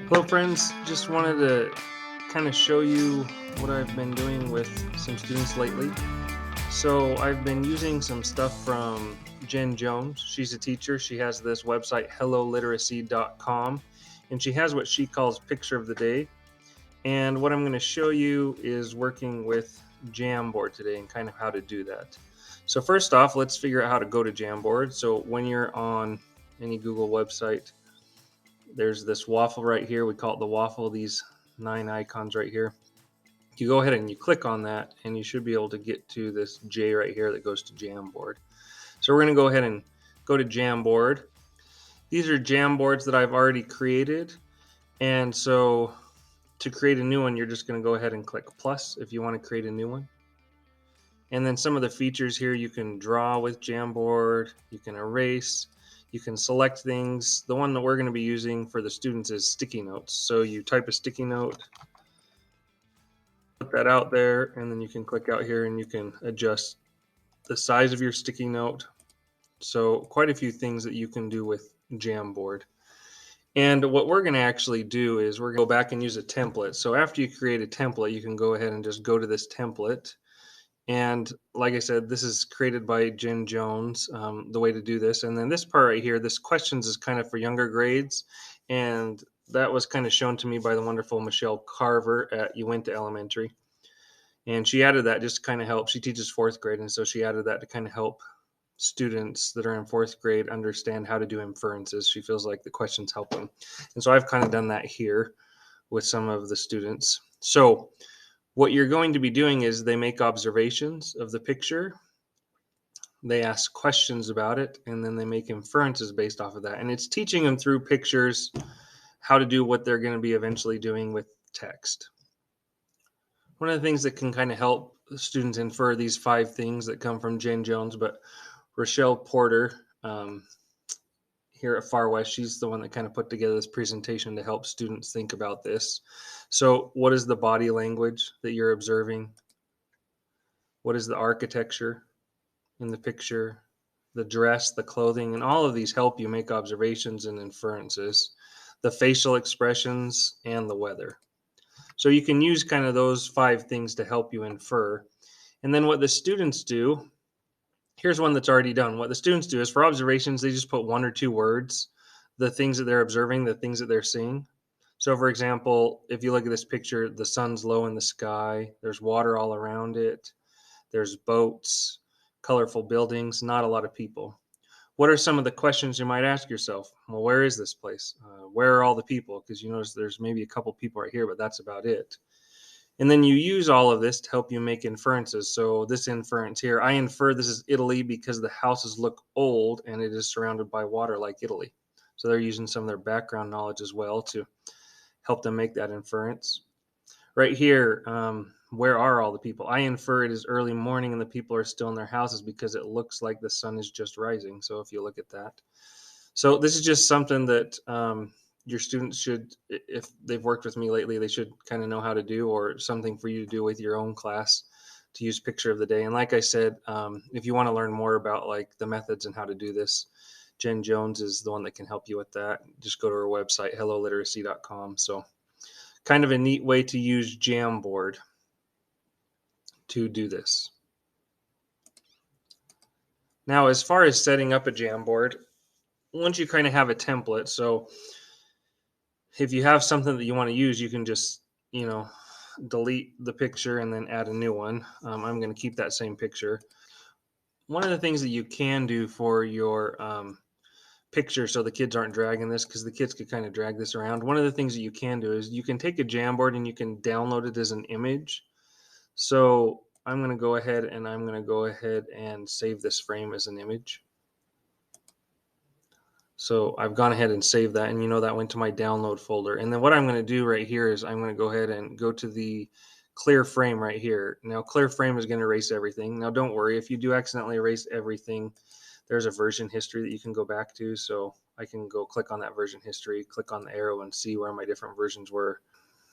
Hello, friends. Just wanted to kind of show you what I've been doing with some students lately. So, I've been using some stuff from Jen Jones. She's a teacher. She has this website, helloliteracy.com, and she has what she calls Picture of the Day. And what I'm going to show you is working with Jamboard today and kind of how to do that. So, first off, let's figure out how to go to Jamboard. So, when you're on any Google website, there's this waffle right here. We call it the waffle, these 9 icons right here. You go ahead and you click on that, and you should be able to get to this J right here that goes to Jamboard. So we're going to go ahead and go to Jamboard. These are Jamboards that I've already created. And so to create a new one, you're just going to go ahead and click plus if you want to create a new one. And then some of the features here, you can draw with Jamboard, you can erase, you can select things. The one that we're going to be using for the students is sticky notes. So you type a sticky note, put that out there, and then you can click out here and you can adjust the size of your sticky note. So quite a few things that you can do with Jamboard. And what we're going to actually do is we're going to go back and use a template. So after you create a template, you can go ahead and just go to this template. And like I said, this is created by Jen Jones, the way to do this. And then this part right here, this questions is kind of for younger grades. And that was kind of shown to me by the wonderful Michelle Carver at Uinta Elementary. And she added that just to kind of help. She teaches fourth grade. And so she added that to kind of help students that are in fourth grade understand how to do inferences. She feels like the questions help them. And so I've kind of done that here with some of the students. So what you're going to be doing is they make observations of the picture, they ask questions about it, and then they make inferences based off of that. And it's teaching them through pictures how to do what they're going to be eventually doing with text. One of the things that can kind of help students infer these 5 things that come from Jen Jones, but Rochelle Porter here at Far West, she's the one that kind of put together this presentation to help students think about this. So what is the body language that you're observing? What is the architecture in the picture? The dress, the clothing, and all of these help you make observations and inferences. The facial expressions and the weather. So you can use kind of those 5 things to help you infer. And then what the students do, here's one that's already done. What the students do is for observations, they just put 1 or 2 words, the things that they're observing, the things that they're seeing. So for example, if you look at this picture, the sun's low in the sky, there's water all around it, there's boats, colorful buildings, not a lot of people. What are some of the questions you might ask yourself? Well, where is this place? Where are all the people? Because you notice there's maybe a couple people right here, but that's about it. And then you use all of this to help you make inferences. So this inference here, I infer this is Italy because the houses look old and it is surrounded by water like Italy. So they're using some of their background knowledge as well to help them make that inference. Right here, where are all the people? I infer it is early morning and the people are still in their houses because it looks like the sun is just rising. So if you look at that. So this is just something that your students should, if they've worked with me lately, they should kind of know how to do, or something for you to do with your own class to use picture of the day. And like I said, if you want to learn more about like the methods and how to do this, Jen Jones is the one that can help you with that. Just go to her website, helloliteracy.com. So kind of a neat way to use Jamboard to do this. Now, as far as setting up a Jamboard, once you kind of have a template, so if you have something that you want to use, you can just, delete the picture and then add a new one. I'm going to keep that same picture. One of the things that you can do for your picture, so the kids aren't dragging this, because the kids could kind of drag this around. One of the things that you can do is you can take a Jamboard and you can download it as an image. So I'm going to go ahead and save this frame as an image. So I've gone ahead and saved that, and that went to my download folder. And then what I'm going to do right here is I'm going to go ahead and go to the clear frame right here. Now clear frame is going to erase everything. Now don't worry, if you do accidentally erase everything, there's a version history that you can go back to. So I can go click on that version history, click on the arrow, and see where my different versions were.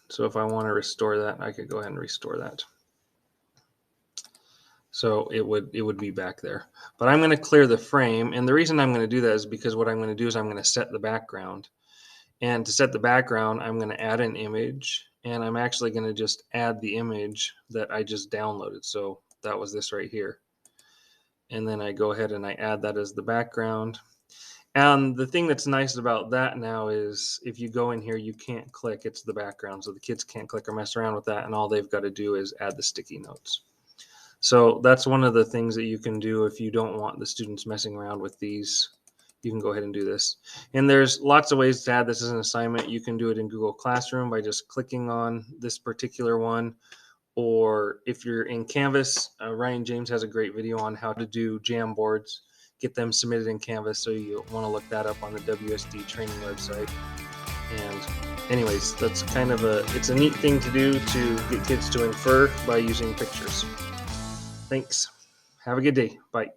So if I want to restore that, I could go ahead and restore that. So it would be back there. But I'm going to clear the frame. And the reason I'm going to do that is because what I'm going to do is I'm going to set the background. And to set the background, I'm going to add an image, and I'm actually going to just add the image that I just downloaded. So that was this right here. And then I go ahead and I add that as the background. And the thing that's nice about that now is if you go in here, you can't click, it's the background. So the kids can't click or mess around with that. And all they've got to do is add the sticky notes. So that's one of the things that you can do if you don't want the students messing around with these. You can go ahead and do this. And there's lots of ways to add this as an assignment. You can do it in Google Classroom by just clicking on this particular one. Or if you're in Canvas, Ryan James has a great video on how to do Jamboards, get them submitted in Canvas. So you want to look that up on the WSD training website. And anyways, that's kind of it's a neat thing to do to get kids to infer by using pictures. Thanks. Have a good day. Bye.